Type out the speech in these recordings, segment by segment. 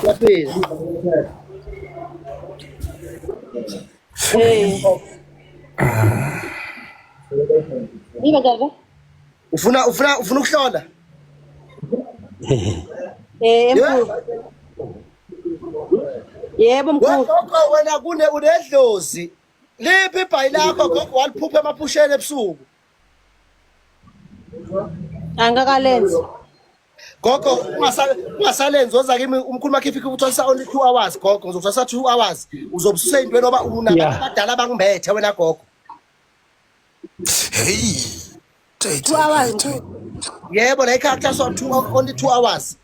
Yaphila. Eh. Iba gaga. Ufuna ukuhlola? Mkhulu. Yebo mkhulu. Gogo wena unedlozi. Liphi ibhayi lakho gogo waliphupha emaphusheni ebusuku? Angakalenzi. Gogo ungasalenzi oza kimi umkhulu makhifika ukuthola only 2 hours gogo ngizokuthola 2 hours uzobususe intweni oba unabantu abadala bangimbethe wena gogo. Hey. 2 hours mkhulu. Yebo la ekhaya kuthiwa only 2 hours.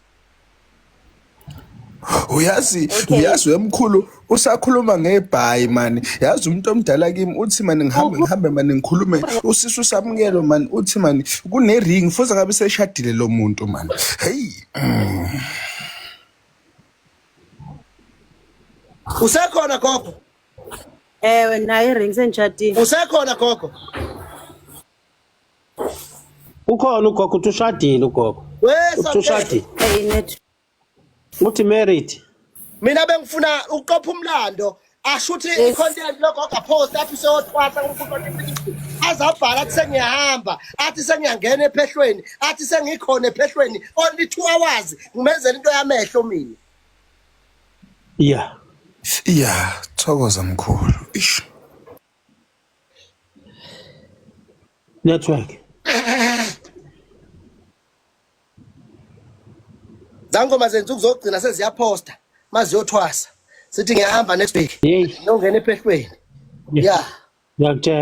Uyazi wemkhulu usakhuluma ngebhayi man. Yazi umuntu omdala kimi uthi man ngihambe man ngikhulume usisu samukelo man uthi man kune ring futhi ngabe seshadile lo muntu man. Hey. Usekhona gogo? Ewe nayo iring senjadini. Usekhona gogo? Ukhona ugogo ushadile ugogo. Ushadile. Net. Uthi married. Mina bengifuna uqopha umlando ashuthi icontent logogo post athi seyothwasa umfundo azabhala athi sengiyahamba athi sengiyangena ephehlweni athi sengikhona ephehlweni only 2 hours ngimenzela into yamehlo mina. Yeah, thokoza mkhulu. Ish. Network. Zangoma zenza ukuzogcina seziyaposta maziyothwasa sithi ngiyahamba next week. Hey. Ngiyongena ephehlweni. Yeah. Ngiyakutshela